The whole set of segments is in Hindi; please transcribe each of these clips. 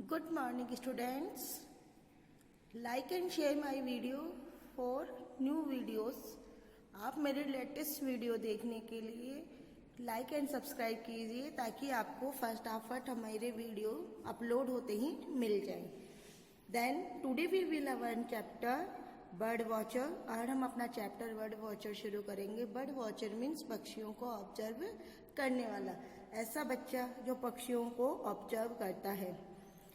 Good morning students. Like and share my video for new videos. आप मेरे लेटेस्ट वीडियो देखने के लिए लाइक एंड सब्सक्राइब कीजिए ताकि आपको फटाफट हमारे वीडियो अपलोड होते ही मिल जाए। Then today we will learn chapter bird watcher. और हम अपना चैप्टर बर्ड वॉचर शुरू करेंगे। बर्ड वॉचर मीन्स पक्षियों को ऑब्जर्व करने वाला, ऐसा बच्चा जो पक्षियों को ऑब्जर्व करता है।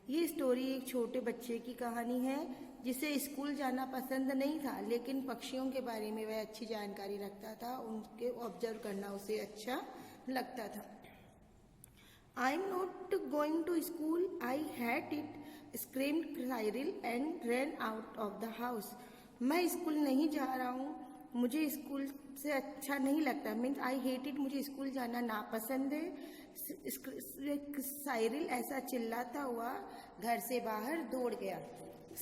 ये स्टोरी एक छोटे बच्चे की कहानी है जिसे स्कूल जाना पसंद नहीं था, लेकिन पक्षियों के बारे में वह अच्छी जानकारी रखता था, उनके ऑब्जर्व करना उसे अच्छा लगता था। I am not going to school, I hate it, screamed Cyril and ran out of the house. मैं स्कूल नहीं जा रहा हूँ, मुझे स्कूल से अच्छा नहीं लगता, मीन्स आई हेट इट, मुझे स्कूल जाना नापसंद है। साइरिल ऐसा चिल्लाता हुआ घर से बाहर दौड़ गया।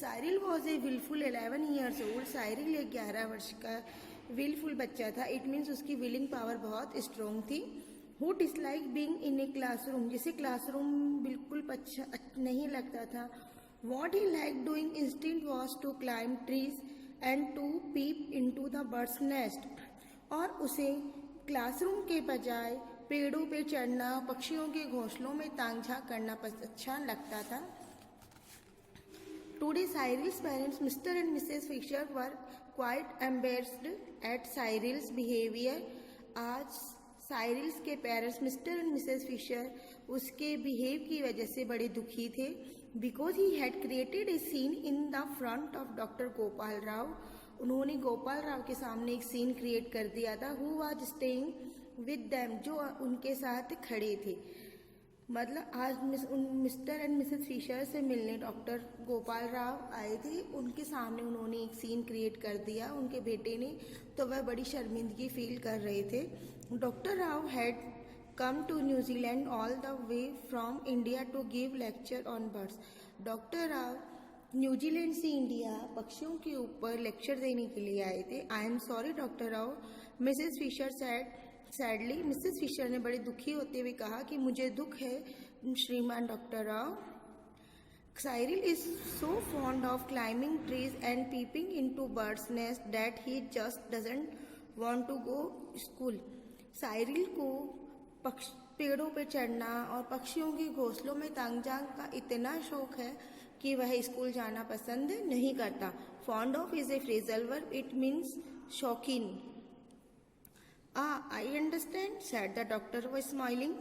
Cyril was a wilful 11 years old। Cyril एक 11 वर्ष का विलफुल बच्चा था। इट मीन्स उसकी विलिंग पावर बहुत स्ट्रॉन्ग थी। Who dislike being in a classroom, जिसे क्लासरूम बिल्कुल अच्छा नहीं लगता था। What he like doing instant was to climb trees and to peep into the birds nest. और उसे क्लासरूम के बजाय पेड़ों पे चढ़ना, पक्षियों के घोंसलों में तांग झांक करना अच्छा लगता था। Today Cyril's parents Mr and Mrs Fisher were quite embarrassed at Cyril's behaviour. आज साइरिल्स के parents Mr and Mrs Fisher उसके बिहेव की वजह से बड़े दुखी थे। Because he had created a scene in the front of doctor Gopal Rao. उन्होंने गोपाल राव के सामने एक सीन क्रिएट कर दिया था। Who was staying with them, जो उनके साथ खड़े थे। मतलब आज मिस्टर एंड मिसेस फिशर से मिलने डॉक्टर गोपाल राव आए थे, उनके सामने उन्होंने एक सीन क्रिएट कर दिया उनके बेटे ने, तो वह बड़ी शर्मिंदगी फील कर रहे थे। Doctor Rao had come to New Zealand all the way from India to give lecture on birds। Doctor Rao New Zealand से इंडिया पक्षियों के ऊपर लेक्चर देने के लिए आए थे। I am sorry doctor Rao, Mrs Fisher sadly. Mrs Fisher ने बड़े दुखी होते हुए कहा कि मुझे दुख है श्रीमान doctor Rao. Cyril is so fond of climbing trees and peeping into birds nest that he just doesn't want to go school. Cyril को पेड़ों पे चढ़ना और पक्षियों के घोंसलों में तांग झांक का इतना शौक है कि वह स्कूल जाना पसंद नहीं करता। Fond of is a phrasal verb, it means शौकीन। I understand, said the doctor was smiling.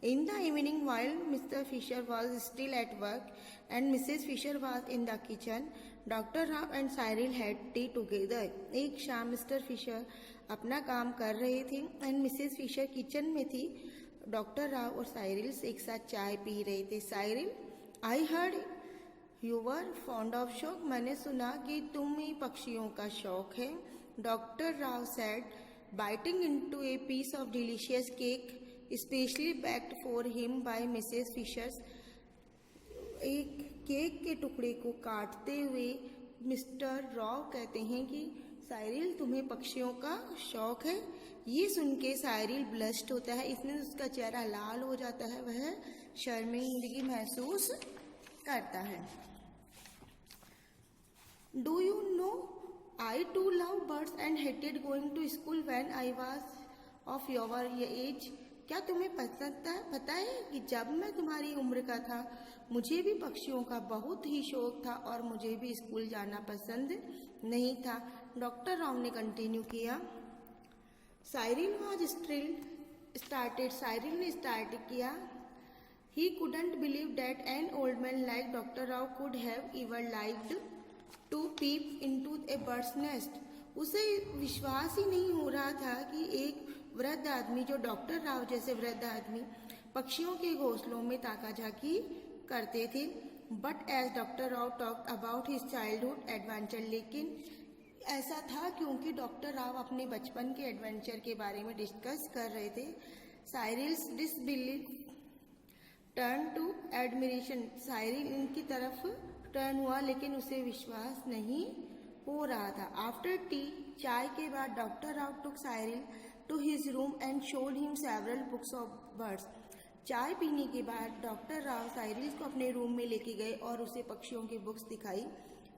In the evening, while Mr. Fisher was still at work and Mrs. Fisher was in the kitchen, Dr. Rao and Cyril had tea together. एक शाम मिस्टर फिशर अपना काम कर रहे थे एंड मिसेस फिशर किचन में थी। डॉक्टर राव और साइरिल एक साथ चाय पी रहे थे। Cyril, I heard you were fond of शौक, मैंने सुना कि तुम्हें पक्षियों का शौक है। Doctor Rao said, biting into a piece of delicious cake specially baked for him by Mrs. Fisher। एक केक के टुकड़े को काटते हुए मिस्टर रॉव कहते हैं कि साइरिल तुम्हें पक्षियों का शौक है। ये सुन के साइरिल ब्लश्ड होता है, इसमें उसका चेहरा लाल हो जाता है, वह शर्मिंदगी महसूस करता है। Do you know I too love birds and hated going to school when I was of your age। क्या तुम्हें पता है कि जब मैं तुम्हारी उम्र का था मुझे भी पक्षियों का बहुत ही शौक था और मुझे भी स्कूल जाना पसंद नहीं था। डॉक्टर राव ने कंटिन्यू किया। साइरिल वाज स्टार्टेड, साइरिल ने स्टार्ट किया। ही couldn't believe that an old man like Dr. Rao could have ever liked to peep into a birds nest. उसे विश्वास ही नहीं हो रहा था कि एक वृद्ध आदमी, जो डॉक्टर राव जैसे वृद्ध आदमी, पक्षियों के घोंसलों में ताका झाकी करते थे। But as doctor Rao talked about his childhood adventure, लेकिन ऐसा था क्योंकि डॉक्टर राव अपने बचपन के एडवेंचर के बारे में डिस्कस कर रहे थे। Cyril's disbelief turn to admiration. Cyril इनकी तरफ टर्न हुआ लेकिन उसे विश्वास नहीं हो रहा था। आफ्टर टी, चाय के बाद, doctor Rao took Cyril to his room and showed him several books of birds. चाय पीने के बाद डॉक्टर राव साइरिल को अपने रूम में लेके गए और उसे पक्षियों की बुक्स दिखाई।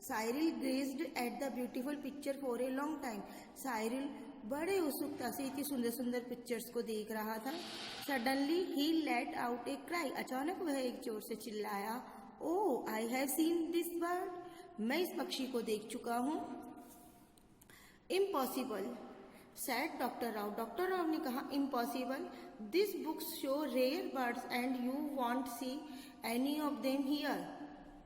Cyril grazed at the beautiful picture for a long time. Cyril बड़े उत्सुकता से इतनी सुंदर सुंदर पिक्चर्स को देख रहा था। Suddenly he let out a cry. अचानक वह एक जोर से चिल्लाया, oh I have seen this bird. मैं इस पक्षी को देख चुका हूँ। Impossible said doctor Rao. Doctor Rao ने कहा, impossible, this books show rare birds and you won't see any of them here.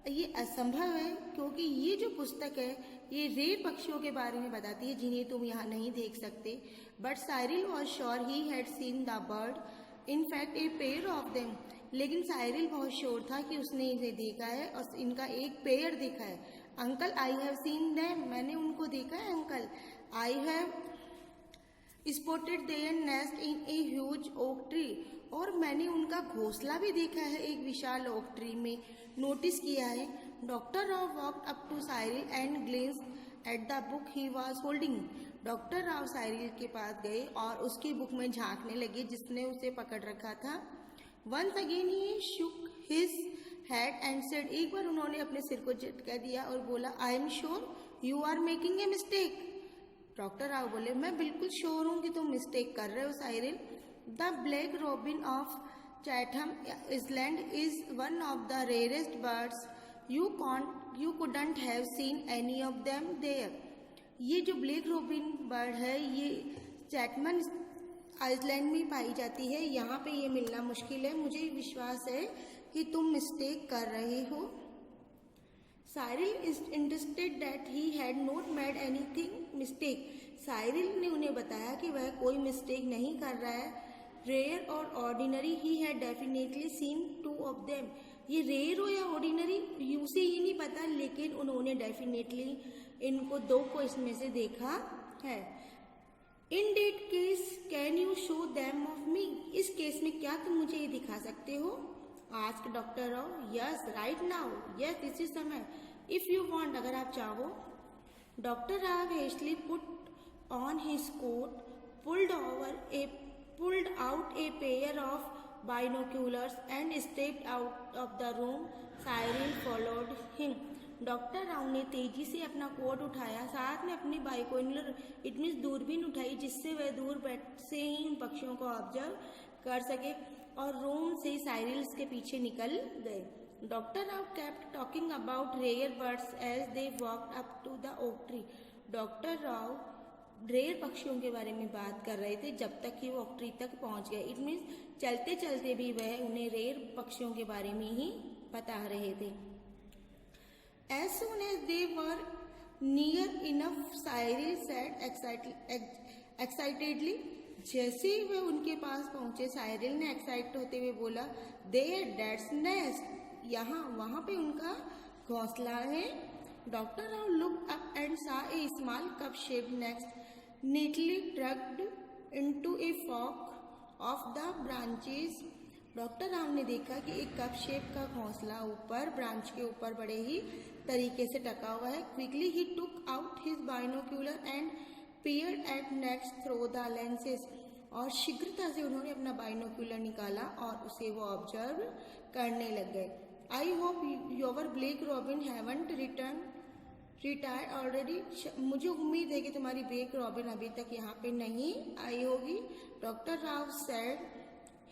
ये असंभव है क्योंकि ये जो पुस्तक है ये रेयर पक्षियों के बारे में बताती है जिन्हें तुम यहाँ नहीं देख सकते। But Cyril was sure he had seen the bird, in fact a pair of them. लेकिन साइरिल बहुत श्योर था कि उसने इसे देखा है और इनका एक पेयर देखा है। Uncle I have seen them, मैंने उनको देखा है uncle. I have spotted their nest in a huge oak tree, और मैंने उनका घोंसला भी देखा है एक विशाल ओक ट्री में, नोटिस किया है। Doctor Rao walked up to Cyril and glanced at the book he was holding. Doctor Rao Cyril के पास गए और उसकी बुक में झांकने लगे जिसने उसे पकड़ रखा था। Once again he shook his head and said, एक बार उन्होंने अपने सिर को झटका दिया और बोला, I am sure you are making a mistake. Doctor Rao बोले, मैं बिल्कुल श्योर हूँ कि तुम मिस्टेक कर रहे हो Cyril. The black robin of Chatham island is one of the rarest birds, you couldn't have seen any of them there। ये जो ब्लैक रॉबिन बर्ड है ये चैटमन आइलैंड में पाई जाती है, यहाँ पे ये मिलना मुश्किल है। मुझे विश्वास है कि तुम मिस्टेक कर रहे हो। Cyril is interested that he had not made anything mistake. Cyril ने उन्हें बताया कि वह कोई मिस्टेक नहीं कर रहा है। रेयर और ordinary he had definitely seen two of them. ये रेयर हो या ऑर्डिनरी उसे ये नहीं पता, लेकिन उन्होंने डेफिनेटली इनको दो को इसमें से देखा है। In that case can you show them of me. इस केस में क्या तुम मुझे ये दिखा सकते हो? Ask doctor Rao. Yes right now, yes this is समय, इफ यू वांट, अगर आप चाहो। Doctor Rao hastily put on his coat, pulled out a pair of binoculars and stepped out of the room। Cyril followed him। Doctor Rao ने तेजी से अपना कोट उठाया, साथ में अपनी बाइकोनुलर इट मीन्स दूरबीन उठाई जिससे वह दूर बैठ से ही उन पक्षियों को ऑब्जर्व कर सके, और रूम से साइरिल्स के पीछे निकल गए। Doctor Rao kept talking about rare birds as they walked up to the oak tree. Doctor Rao rare पक्षियों के बारे में बात कर रहे थे जब तक कि वो ओक ट्री तक पहुंच गए। इट मीन्स चलते चलते भी वह उन्हें रेयर पक्षियों के बारे में ही बता रहे थे। As soon as they were near enough, Cyril said excitedly. जैसे ही वह उनके पास पहुंचे, साइरिल ने एक्साइट होते हुए बोला, देयर दैट्स नेस्ट, यहाँ वहाँ पे उनका घोंसला है। Doctor Rao looked up and saw a small cup-shaped nest neatly tucked into a fork of the branches। Doctor Rao ने देखा कि एक कप शेप का घोंसला ऊपर ब्रांच के ऊपर बड़े ही तरीके से टका हुआ है। Quickly he took out his binocular and peered at next through the lenses। और शीघ्रता से उन्होंने अपना बाइनोक्यूलर निकाला और उसे वो ऑब्जर्व करने लग गए। I hope your black robin haven't retired already. मुझे उम्मीद है कि तुम्हारी ब्लैक रॉबिन अभी तक यहाँ पे नहीं आई होगी। Doctor Rao said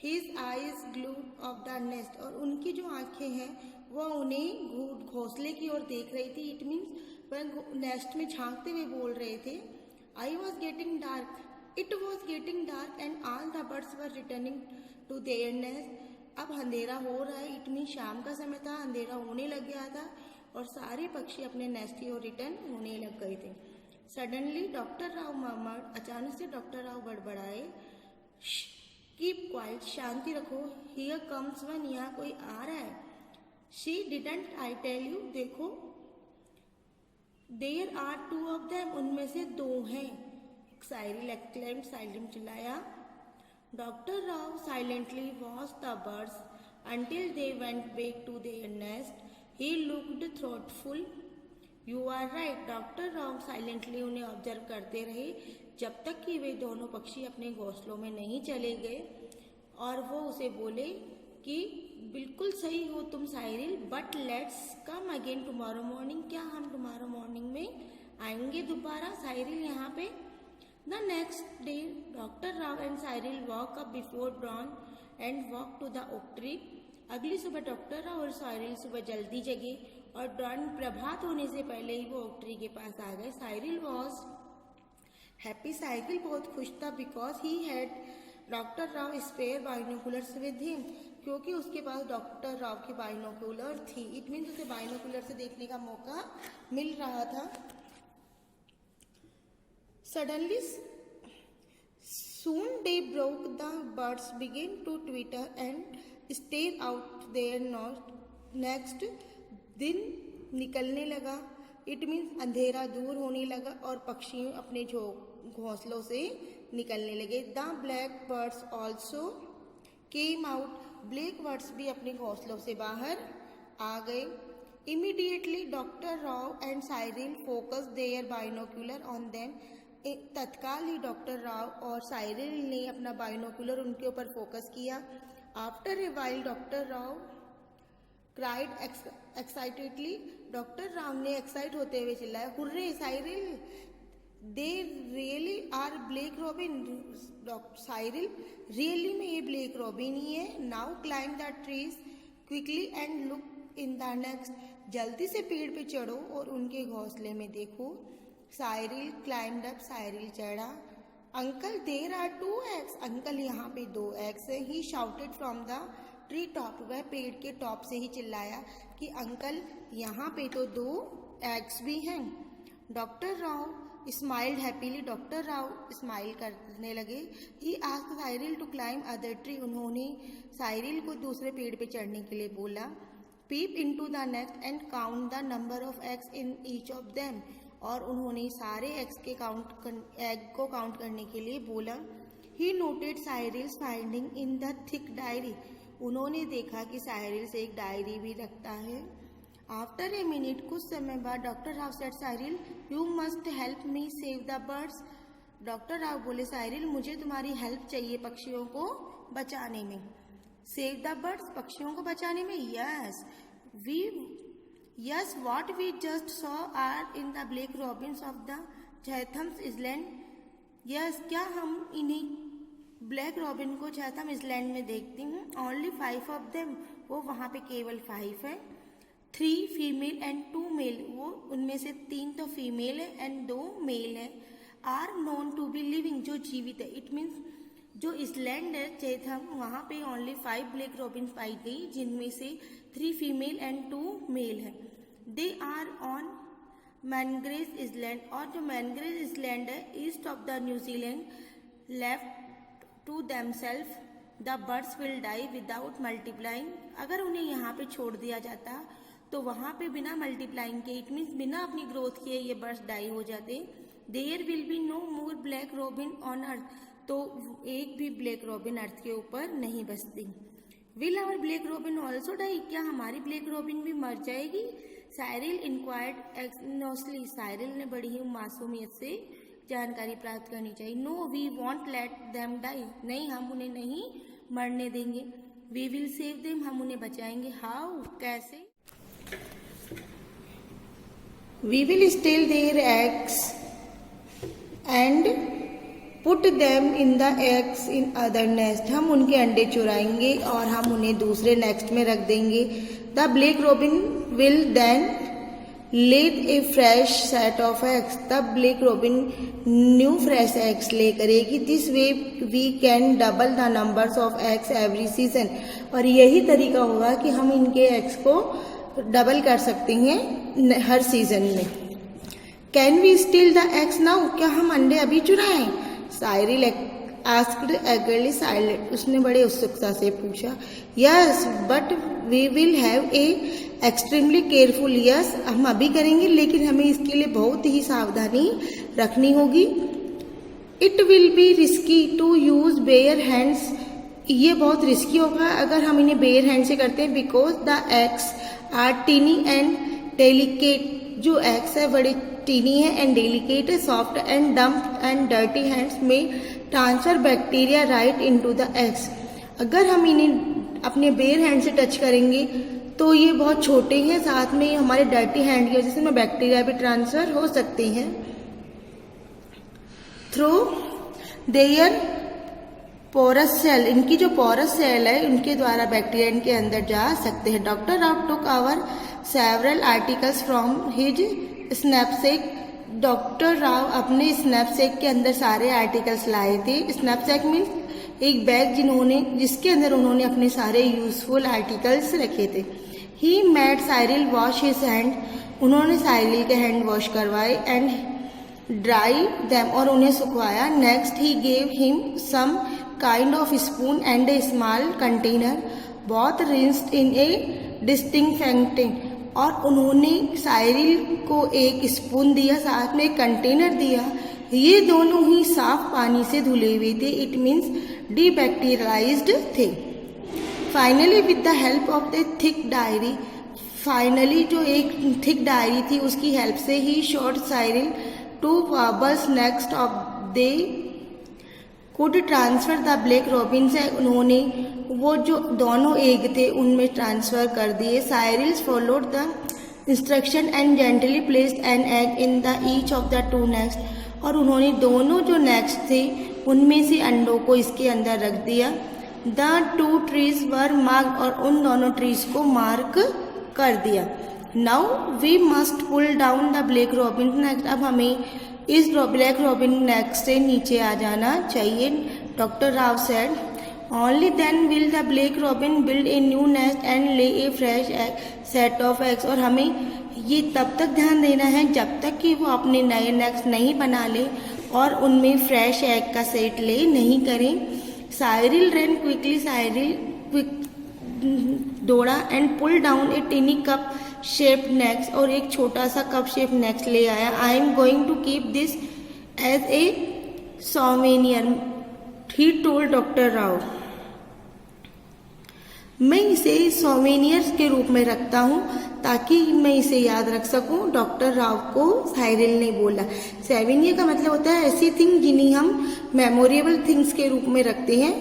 his eyes glued of the nest. और उनकी जो आंखें हैं वह उन्हें घोंसले की ओर देख रही थी। इट मीन्स वह नेस्ट में झांकते हुए बोल रहे थे, I was getting dark. It was getting dark and all the birds were returning to their nest। अब अंधेरा हो रहा है, इट मीन शाम का समय था, अंधेरा होने लग गया था और सारे पक्षी अपने नेस्ट की ओर रिटर्न होने लग गए थे। Suddenly doctor Rao murmured. अचानक से डॉक्टर राव बड़बड़ाए, कीप क्वाइट, शांति रखो, हियर कम्स वन, यहाँ कोई आ रहा है। She didn't I tell you, देखो, there are two of them, उनमें से दो हैं। साइरिल एक्सक्लेम्ड, साइरिल चिल्लाया। Doctor Rao silently watch the birds until they went back to their nest. He looked thoughtful. You are right. Doctor Rao silently उन्हें ऑब्जर्व करते रहे जब तक कि वे दोनों पक्षी अपने घोंसलों में नहीं चले गए, और वो उसे बोले, कि बिल्कुल सही हो तुम Cyril, but let's come again tomorrow morning, क्या हम टुमारो मॉर्निंग में आएंगे दोबारा साइरिल यहाँ पे। The next day doctor Rao and Cyril woke up before dawn and walk to the oak tree. अगली सुबह डॉक्टर राव और साइरिल सुबह जल्दी जगे और डॉन प्रभात होने से पहले ही वो ओक ट्री के पास आ गए। साइरिल वॉज हैप्पी, साइरिल बहुत खुश था, because he had doctor Rao spare binoculars with him, क्योंकि उसके पास डॉक्टर राव की बाइनोकुलर थी। इट मीन्स उसे बाइनोकुलर से देखने का मौका मिल रहा था। Suddenly soon day broke, the birds began to twitter and stare out their nest. Next दिन निकलने लगा, इट मीन्स अंधेरा दूर होने लगा और पक्षी अपने घोंसलों से निकलने लगे। The black birds also came out, black birds भी अपने घोंसलों से बाहर आ गए। Immediately doctor Rao and Cyril focus their binocular on them, तत्काल ही डॉक्टर राव और साइरिल ने अपना बाइनोकुलर उनके ऊपर फोकस किया। After a while doctor Rao cried excitedly, doctor Rao ने एक्साइट होते हुए चिल्लाया, hurray Cyril, they really are black robin. Cyril, really में ये ब्लैक रॉबिन ही है। Now climb the trees quickly and look in the nest, जल्दी से पेड़ पे चढ़ो और उनके घोंसले में देखो। साइरिल क्लाइम्ड अप, साइरिल चढ़ा। Uncle there are 2 eggs, uncle यहाँ पे 2 eggs है। He shouted from the tree top, वह पेड़ के टॉप से ही चिल्लाया कि अंकल यहाँ पे तो 2 eggs भी हैं। Doctor Rao smiled happily, doctor Rao smile करने लगे। He asked Cyril to climb other tree, उन्होंने साइरिल को दूसरे पेड़ पे चढ़ने के लिए बोला। Peep into the nest and count the number of eggs in each of them, और उन्होंने सारे एग को काउंट करने के लिए बोला। He noted Cyril's finding in the thick diary, उन्होंने देखा कि साइरिल से एक डायरी भी रखता है। आफ्टर ए मिनट, कुछ समय बाद doctor Rao said Cyril you must help me save the birds. Doctor Rao बोले साइरिल मुझे तुम्हारी हेल्प चाहिए पक्षियों को बचाने में। सेव द बर्ड्स, पक्षियों को बचाने में? Yes, what we just saw are in the black robins of the Chatham's Island. Yes, क्या हम इन्हीं ब्लैक रॉबिन को चैथम आइलैंड में देखती हूँ। Only 5 of them, वो वहाँ पे केवल 5 है। 3 फीमेल एंड 2 मेल, वो उनमें से 3 तो फीमेल है एंड 2 मेल है। Are known to be living, जो जीवित है। इट मीन्स जो आइलैंड है चैथम, वहाँ पे ओनली 5 ब्लैक रॉबिन पाई गई, जिनमें से 3 फीमेल एंड 2 मेल है। They are on Mangere island, और जो मैनग्रेव आइलैंड है east of the New Zealand, left to themself the birds will die without multiplying. अगर उन्हें यहाँ पे छोड़ दिया जाता तो वहाँ पे बिना मल्टीप्लाइंग के, इट मीन्स बिना अपनी ग्रोथ किए ये बर्ड्स डाई हो जाते। There will be no more black robin on earth, तो एक भी ब्लैक रॉबिन अर्थ के ऊपर नहीं बसती। Will our black robin also die, क्या हमारी ब्लैक रॉबिन भी मर जाएगी? साइरिल इंक्वायर्ड एक्सनोसली, साइरिल ने बड़ी ही मासूमियत से जानकारी प्राप्त करनी चाहिए। No we won't let them die, नहीं हम उन्हें नहीं मरने देंगे। वी विल सेव देम, हम उन्हें बचाएंगे। हाउ, कैसे? We will steal their eggs and put them in the eggs in other nest, हम उनके अंडे चुराएंगे और हम उन्हें दूसरे नेस्ट में रख देंगे। The black robin will then laid a fresh set of eggs, तब black robin new fresh eggs lay करेगी। This way we can double the numbers of eggs every season, और यही तरीका होगा कि हम इनके एग्स को डबल कर सकते हैं हर सीजन में। Can we steal the eggs now, क्या हम अंडे अभी चुराएं? साइरिल आस्क्ड एगरली साइलेंट, उसने बड़े उत्सुकता से पूछा। Yes but we will have a extremely careful, yes हम अभी करेंगे लेकिन हमें इसके लिए बहुत ही सावधानी रखनी होगी। It will be risky to use bare hands, ये बहुत रिस्की होगा अगर हम इन्हें बेयर हैंड से करते हैं। Because the eggs are tiny and delicate, जो एग्स है बड़े टीनी है एंड डेलिकेट है। Soft and damp and dirty hands में transfer bacteria right into the eggs, अगर हम इन्हें अपने बेयर हैंड से टच करेंगे तो ये बहुत छोटे हैं, साथ में हमारे डर्टी हैंड की वजह से बैक्टीरिया भी ट्रांसफर हो सकते हैं थ्रू देयर पोरस सेल। इनकी जो पोरस सेल है उनके द्वारा बैक्टीरिया इनके अंदर जा सकते हैं। Doctor Rao took our several articles from his knapsack. Doctor Rao अपने स्नैपसेक के अंदर सारे आर्टिकल्स लाए थे। स्नैपसेक मीन्स एक बैग जिसके अंदर उन्होंने अपने सारे यूजफुल आर्टिकल्स रखे थे। He made Cyril wash his hand. उन्होंने साइरिल के हैंड वॉश करवाए एंड ड्राई देम और उन्हें सुखवाया। Next he gave him some kind of spoon and a small container both rinsed in a disinfectant. और उन्होंने साइरिल को एक स्पून दिया, साथ में एक कंटेनर दिया। ये दोनों ही साफ पानी से धुले हुए थे, इट मीन्स डीबैक्टीरियलाइज्ड थे। Finally with the help of the thick diary, finally जो एक थिक डायरी थी उसकी हेल्प से he short Cyril two warblers nests of they could transfer the black robin से उन्होंने वो जो दोनों एग थे उनमें ट्रांसफर कर दिए। Cyril's followed the instruction and gently placed an egg in the each of the two nests. और उन्होंने दोनों जो नेक्स्ट थे उनमें से अंडों को इसके अंदर रख दिया। The two trees were mark और उन दोनों ट्रीज को मार्क कर दिया। Now we must pull down the black robin nest. अब हमें इस ब्लैक रॉबिन नेक्स्ट से नीचे आ जाना चाहिए। Doctor Rao said only then will the black robin build a new nest and lay a fresh set of eggs. और हमें ये तब तक ध्यान देना है जब तक कि वो अपने नए नेस्ट नहीं बना ले और उनमें फ्रेश एग का सेट ले नहीं करें। साइरिल रन क्विकली, साइरिल दौड़ा and pull down a tiny cup shaped nest और एक छोटा सा कप शेप नेक्स्ट ले आया। I am going to keep this as a souvenir, he told doctor Rao. मैं इसे सोवेनियर के रूप में रखता हूँ ताकि मैं इसे याद रख सकूं, डॉक्टर राव को साइरिल ने बोला। सोवेनियर का मतलब होता है ऐसी थिंग जिन्हें हम मेमोरेबल थिंग्स के रूप में रखते हैं।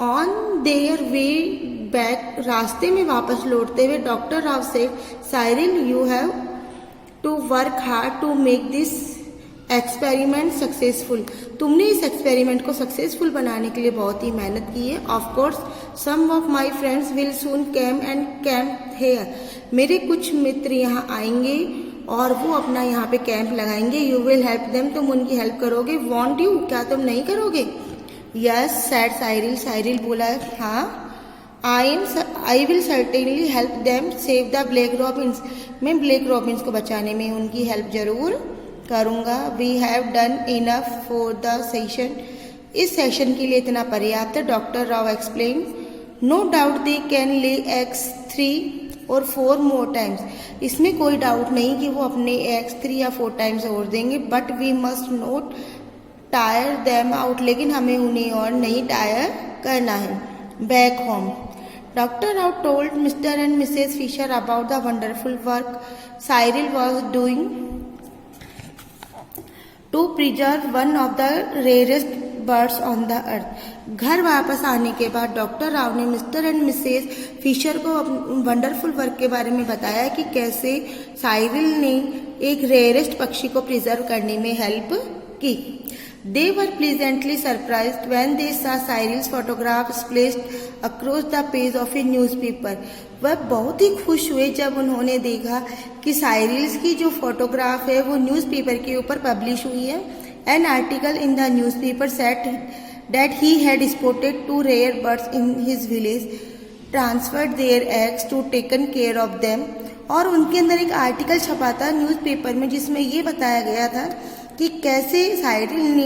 ऑन देयर वे बैक, रास्ते में वापस लौटते हुए डॉक्टर राव से Cyril you have to work hard to make this experiment successful. तुमने इस एक्सपेरिमेंट को सक्सेसफुल बनाने के लिए बहुत ही मेहनत की है। Of course some of my friends will soon came and camp here. मेरे कुछ मित्र यहाँ आएंगे और वो अपना यहाँ पे कैंप लगाएंगे। यू विल हेल्प देम, तुम उनकी हेल्प करोगे। वॉन्ट यू, क्या तुम नहीं करोगे? यस सैड साइरिल, साइरिल बोला हाँ। I will certainly help them save the black robins. मैं ब्लैक रॉबिन्स को बचाने में उनकी हेल्प जरूर करूँगा। We have done enough for the session. इस सेशन के लिए इतना पर्याप्त है। Doctor Rao explain no doubt they can lay eggs 3 और 4 मोर टाइम्स। इसमें कोई डाउट नहीं कि वो अपने एग्स 3 या 4 टाइम्स और देंगे। But we must not tire them out, लेकिन हमें उन्हें और नहीं टायर करना है। Back home, Dr. Rao told Mr. and Mrs. Fisher about the wonderful work Cyril was doing to preserve one of the rarest birds on the earth. घर वापस आने के बाद डॉक्टर राव ने मिस्टर एंड मिसेस फिशर को वंडरफुल वर्क के बारे में बताया कि कैसे साइरिल ने एक रेयरेस्ट पक्षी को प्रिजर्व करने में हेल्प की। They were pleasantly surprised when they saw Cyril's photographs placed across the page of a newspaper. वह बहुत ही खुश हुए जब उन्होंने देखा कि साइरिल्स की जो फोटोग्राफ है वो न्यूज़पेपर के ऊपर पब्लिश हुई है। An article in the newspaper said that he had spotted 2 rare birds in his village, transferred their eggs to taken care of them. और उनके अंदर एक आर्टिकल छपा था न्यूज़पेपर में जिसमें ये बताया गया था कि कैसे साइरिल ने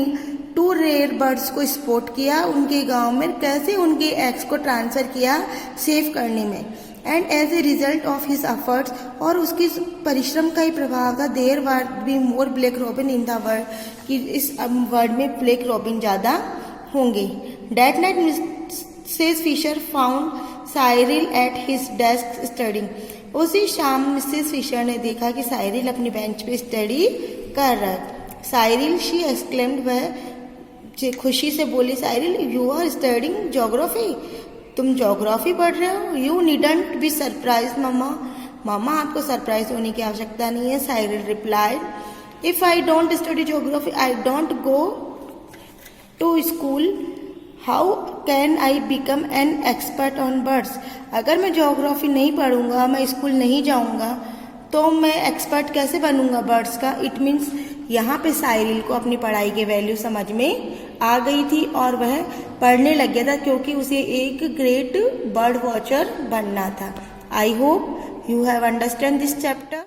2 रेयर बर्ड्स को स्पॉट किया उनके गांव में, कैसे उनके एग्स को ट्रांसफर किया सेव करने में। And as a result of his efforts, और उसकी परिश्रम का ही प्रभाव था, there were be more black robin in the world, कि इस वर्ल्ड में ब्लैक रॉबिन ज़्यादा होंगे। That night Mrs Fisher found Cyril at his desk studying. उसी शाम मिसेस फिशर ने देखा कि साइरिल अपनी बेंच पे स्टडी कर रहा है। साइरिल, शी एक्सक्लेम्ड, वह खुशी से बोली, Cyril you are studying geography, तुम ज्योग्राफी पढ़ रहे हो? You needn't be surprise mamma. मामा आपको सरप्राइज होने की आवश्यकता नहीं है। Cyril replied, if I don't study geography I don't go to school, how can I become an expert on birds. अगर मैं ज्योग्राफी नहीं पढ़ूंगा, मैं स्कूल नहीं जाऊंगा, तो मैं एक्सपर्ट कैसे बनूंगा बर्ड्स का। इट मीन्स यहाँ पे साइरिल को अपनी पढ़ाई के वैल्यू समझ में आ गई थी और वह पढ़ने लग गया था, क्योंकि उसे एक ग्रेट बर्ड वॉचर बनना था। I hope you have understand this chapter.